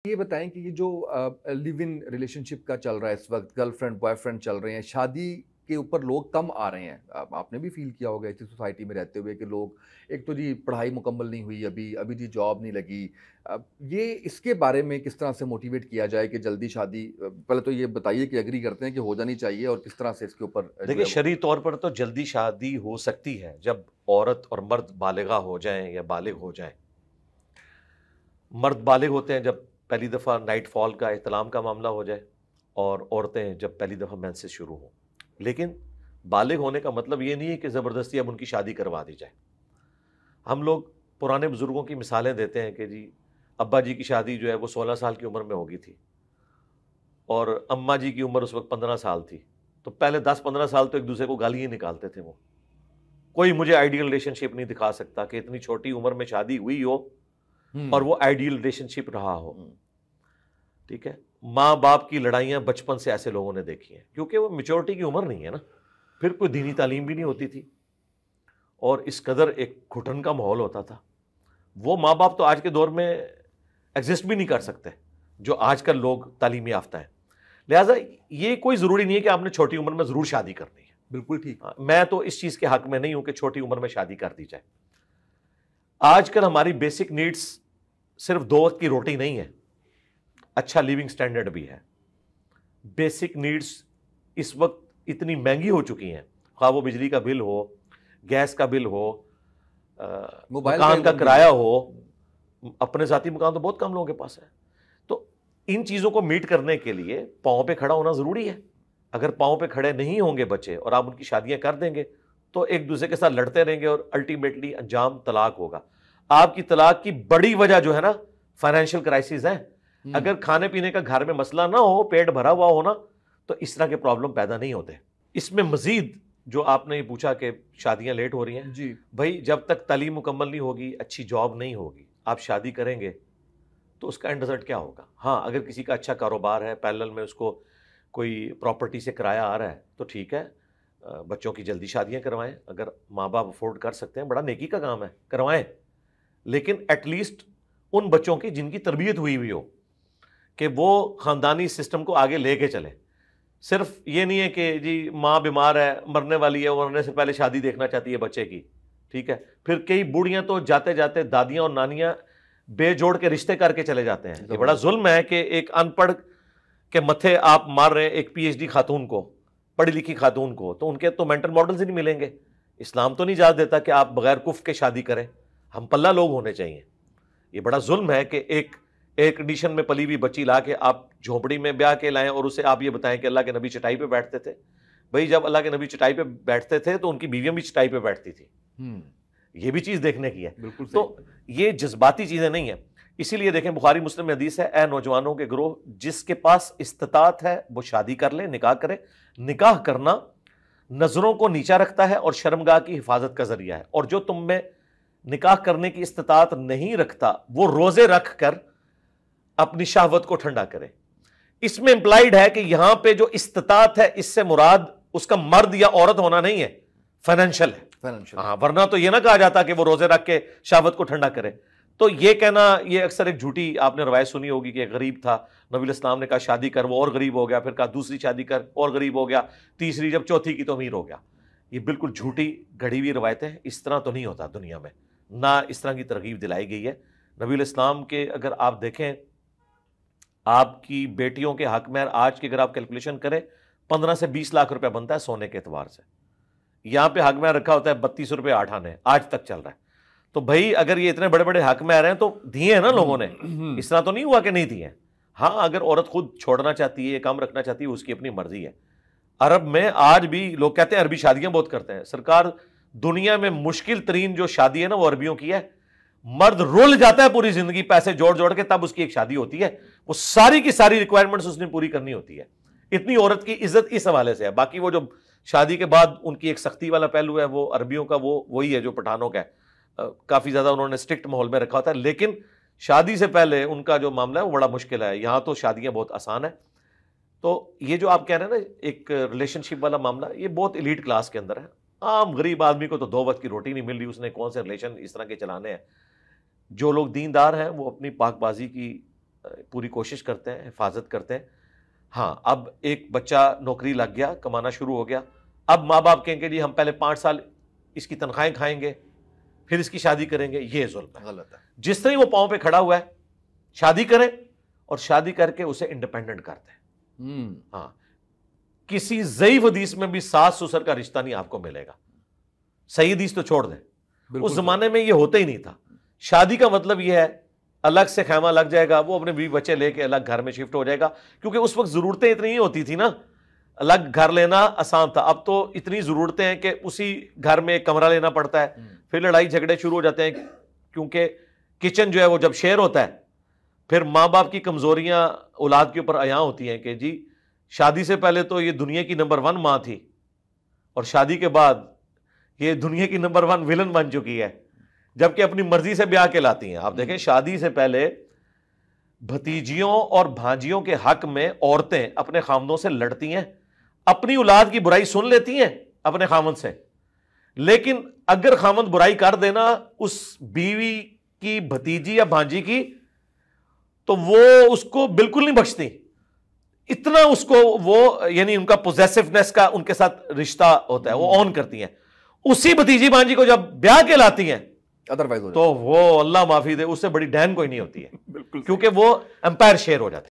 یہ بتائیں کہ یہ جو لیو ان ریلیشن شپ کا چل رہا ہے اس وقت، گرل فرینڈ بوائے فرینڈ چل رہے ہیں، شادی کے اوپر لوگ کم آ رہے ہیں. آپ نے بھی فیل کیا ہوگا ایسی سوسائٹی میں رہتے ہوئے کہ لوگ، ایک تو جی پڑھائی مکمل نہیں ہوئی ابھی جی جاب نہیں لگی. یہ اس کے بارے میں کس طرح سے موٹیویٹ کیا جائے کہ جلدی شادی؟ پہلے تو یہ بتائیے کہ ایگری کرتے ہیں کہ ہو جانی چاہیے، اور کس طرح سے اس کے اوپر دیکھیں شرعی طور پر تو جلدی شادی ہو سکتی ہے جب عورت اور مرد بالغہ ہو جائیں یا بالغ ہو جائیں. مرد بالغ ہوتے ہیں جب پہلی دفعہ نائٹ فال کا احتلام کا معاملہ ہو جائے، اور عورتیں جب پہلی دفعہ مینسز شروع ہوں. لیکن بالغ ہونے کا مطلب یہ نہیں ہے کہ زبردستی اب ان کی شادی کروا دی جائے. ہم لوگ پرانے بزرگوں کی مثالیں دیتے ہیں کہ جی ابا جی کی شادی جو ہے وہ 16 سال کی عمر میں ہوگی تھی، اور اماں جی کی عمر اس وقت 15 سال تھی. تو پہلے 10-15 سال تو ایک دوسرے کو گالیاں نکالتے تھے. وہ کوئی مجھے آئیڈیل ریلیشن شپ نہیں دکھا سکتا کہ اتنی چھوٹی عمر میں شادی ہوئی ہو اور وہ آئیڈیل ریلیشن شپ رہا ہو. ٹھیک ہے، ماں باپ کی لڑائیاں بچپن سے ایسے لوگوں نے دیکھی ہیں، کیونکہ وہ میچورٹی کی عمر نہیں ہے نا. پھر کوئی دینی تعلیم بھی نہیں ہوتی تھی، اور اس قدر ایک گھٹن کا ماحول ہوتا تھا. وہ ماں باپ تو آج کے دور میں ایگزسٹ بھی نہیں کر سکتے جو آج کل لوگ تعلیم یافتہ ہیں. لہٰذا یہ کوئی ضروری نہیں ہے کہ آپ نے چھوٹی عمر میں ضرور شادی کرنی ہے. بالکل ٹھیک. میں تو اس چیز کے حق میں نہیں ہوں کہ چھوٹی عمر میں شادی کر دی جائے. آج کل ہماری بیسک نیڈز صرف 2 وقت کی روٹی نہیں ہے، اچھا لیونگ سٹینڈرڈ بھی ہے. بیسک نیڈز اس وقت اتنی مہنگی ہو چکی ہیں، خواہ وہ بجلی کا بل ہو، گیس کا بل ہو، مکان کا کرایہ ہو. اپنے ذاتی مکان تو بہت کم لوگوں کے پاس ہے. تو ان چیزوں کو میٹ کرنے کے لیے پاؤں پہ کھڑا ہونا ضروری ہے. اگر پاؤں پہ کھڑے نہیں ہوں گے بچے اور آپ ان کی شادیاں کر دیں گے تو ایک دوسرے کے ساتھ لڑتے رہیں گے، اور الٹیمیٹلی انجام طلاق ہوگا. آپ کی طلاق کی بڑی وجہ جو ہے نا فائنینشیل کرائسس ہے. اگر کھانے پینے کا گھر میں مسئلہ نہ ہو، پیٹ بھرا ہوا ہونا، تو اس طرح کے پرابلم پیدا نہیں ہوتے. اس میں مزید جو آپ نے یہ پوچھا کہ شادیاں لیٹ ہو رہی ہیں، جی بھائی جب تک تعلیم مکمل نہیں ہوگی، اچھی جاب نہیں ہوگی، آپ شادی کریں گے تو اس کا اینڈ رزلٹ کیا ہوگا؟ ہاں اگر کسی کا اچھا کاروبار ہے، پیرلل میں اس کو کوئی پراپرٹی سے کرایہ آ رہا ہے تو ٹھیک ہے، بچوں کی جلدی شادیاں کروائیں. اگر ماں باپ افورڈ کر سکتے ہیں، بڑا نیکی کا کام ہے، کروائیں. لیکن ایٹ لیسٹ ان بچوں کی جن کی تربیت ہوئی ہو کہ وہ خاندانی سسٹم کو آگے لے کے چلے. صرف یہ نہیں ہے کہ جی ماں بیمار ہے، مرنے والی ہے، مرنے سے پہلے شادی دیکھنا چاہتی ہے بچے کی. ٹھیک ہے، پھر کئی بوڑھیاں تو جاتے جاتے دادیاں اور نانیاں بے جوڑ کے رشتے کر کے چلے جاتے ہیں. یہ بڑا ظلم ہے کہ ایک ان پڑھ کے متھے آپ مار رہے ہیں ایک پی ایچ ڈی خاتون کو، پڑھی لکھی خاتون کو. تو ان کے تو مینٹل ماڈلز ہی نہیں ملیں گے. اسلام تو نہیں اجازت دیتا کہ آپ بغیر کفر کے شادی کریں. ہم پلہ لوگ ہونے چاہیے. یہ بڑا ظلم ہے کہ ایک کنڈیشن میں پلی ہوئی بچی لا کے آپ جھونپڑی میں بیاہ کے لائیں اور اسے آپ یہ بتائیں کہ اللہ کے نبی چٹائی پہ بیٹھتے تھے. بھائی جب اللہ کے نبی چٹائی پہ بیٹھتے تھے تو ان کی بیویاں بھی چٹائی پہ بیٹھتی تھی. یہ بھی چیز دیکھنے کی ہے. تو یہ جذباتی چیزیں نہیں ہیں. اسی لیے دیکھیں بخاری مسلم میں حدیث ہے، اے نوجوانوں کے گروہ، جس کے پاس استطاعت ہے وہ شادی کر لے، نکاح کرے. نکاح کرنا نظروں کو نیچا رکھتا ہے اور شرمگاہ کی حفاظت کا ذریعہ ہے. اور جو تم میں نکاح کرنے کی استطاعت نہیں رکھتا وہ روزے رکھ کر اپنی شہوت کو ٹھنڈا کرے. اس میں امپلائیڈ ہے کہ یہاں پہ جو استطاعت ہے اس سے مراد اس کا مرد یا عورت ہونا نہیں ہے، فائنینشیل ہے. ہاں ورنہ تو یہ نہ کہا جاتا کہ وہ روزے رکھ کے شہوت کو ٹھنڈا کرے. تو یہ کہنا، یہ اکثر ایک جھوٹی آپ نے روایت سنی ہوگی کہ ایک غریب تھا، نبی علیہ السلام نے کہا شادی کر، وہ اور غریب ہو گیا. پھر کہا دوسری شادی کر، اور غریب ہو گیا. تیسری، جب چوتھی کی تو امیر ہو گیا. یہ بالکل جھوٹی گھڑی ہوئی روایتیں. اس طرح تو نہیں ہوتا دنیا میں، نہ اس طرح کی ترغیب دلائی گئی ہے. نبی علیہ السلام کے اگر آپ دیکھیں، آپ کی بیٹیوں کے حق میں آج کی اگر آپ کیلکولیشن کریں 15 سے 20 لاکھ روپے بنتا ہے سونے کے اعتبار سے. یہاں پہ حق میں رکھا ہوتا ہے 32 روپے 8 آنے، آج تک چل رہا ہے. تو بھائی اگر یہ اتنے بڑے بڑے حق میں آ رہے ہیں تو دیے ہیں نا لوگوں نے، اس طرح تو نہیں ہوا کہ نہیں دیے. ہاں اگر عورت خود چھوڑنا چاہتی ہے، کم رکھنا چاہتی ہے، اس کی اپنی مرضی ہے. عرب میں آج بھی لوگ کہتے ہیں عربی شادیاں بہت کرتے ہیں. سرکار دنیا میں مشکل ترین جو شادی ہے نا وہ عربیوں کی ہے. مرد رول جاتا ہے پوری زندگی پیسے جوڑ جوڑ کے، تب اس کی ایک شادی ہوتی ہے. وہ ساری کی ساری ریکوائرمنٹس اس نے پوری کرنی ہوتی ہے. اتنی عورت کی عزت اس حوالے سے ہے. باقی وہ جو شادی کے بعد ان کی ایک سختی والا پہلو ہے وہ عربیوں کا وہی ہے جو پٹھانوں کا ہے. کافی زیادہ انہوں نے اسٹرکٹ ماحول میں رکھا ہوتا ہے. لیکن شادی سے پہلے ان کا جو معاملہ ہے وہ بڑا مشکل ہے. یہاں تو شادیاں بہت آسان ہیں. تو یہ جو آپ کہہ رہے ہیں نا ایک ریلیشن شپ والا معاملہ، یہ بہت ایلیٹ کلاس کے اندر ہے. عام غریب آدمی کو تو 2 وقت کی روٹی نہیں مل رہی، اس نے کون سے ریلیشن اس طرح کے چلانے ہیں. جو لوگ دیندار ہیں وہ اپنی پاک بازی کی پوری کوشش کرتے ہیں, حفاظت کرتے ہیں. ہاں اب ایک بچہ نوکری لگ گیا, کمانا شروع ہو گیا, اب ماں باپ کہیں گے جی ہم پہلے 5 سال اس کی تنخواہیں کھائیں گے پھر اس کی شادی کریں گے. یہ ظلم ہے, غلط ہے. جس طرح وہ پاؤں پہ کھڑا ہوا ہے شادی کریں اور شادی کر کے اسے انڈیپینڈنٹ کرتے ہیں. ہاں کسی ضعیف حدیث میں بھی ساس سسر کا رشتہ نہیں آپ کو ملے گا. صحیح حدیث تو چھوڑ دیں, اس زمانے میں یہ ہوتا ہی نہیں تھا. شادی کا مطلب یہ ہے الگ سے خیمہ لگ جائے گا, وہ اپنے بیوی بچے لے کے الگ گھر میں شفٹ ہو جائے گا, کیونکہ اس وقت ضرورتیں اتنی ہی ہوتی تھی نا, الگ گھر لینا آسان تھا. اب تو اتنی ضرورتیں ہیں کہ اسی گھر میں ایک کمرہ لینا پڑتا ہے, پھر لڑائی جھگڑے شروع ہو جاتے ہیں, کیونکہ کچن جو ہے وہ جب شیئر ہوتا ہے پھر ماں باپ کی کمزوریاں اولاد کے اوپر عیاں ہوتی ہیں کہ جی شادی سے پہلے تو یہ دنیا کی نمبر 1 ماں تھی اور شادی کے بعد یہ دنیا کی نمبر 1 ولن بن چکی ہے, جبکہ اپنی مرضی سے بیاہ کے لاتی ہیں. آپ دیکھیں شادی سے پہلے بھتیجیوں اور بھانجیوں کے حق میں عورتیں اپنے خامدوں سے لڑتی ہیں, اپنی اولاد کی برائی سن لیتی ہیں اپنے خامد سے, لیکن اگر خامد برائی کر دینا اس بیوی کی بھتیجی یا بھانجی کی تو وہ اس کو بالکل نہیں بخشتی. اتنا اس کو وہ یعنی ان کا پوزیسونیس کا ان کے ساتھ رشتہ ہوتا ہے, وہ آن کرتی ہیں. اسی بھتیجی بھانجی کو جب بیاہ کے لاتی ہیں ادروائز تو وہ اللہ معافی دے اس سے بڑی ڈین کوئی نہیں ہوتی ہے, کیونکہ وہ امپائر شیئر ہو جاتے ہیں.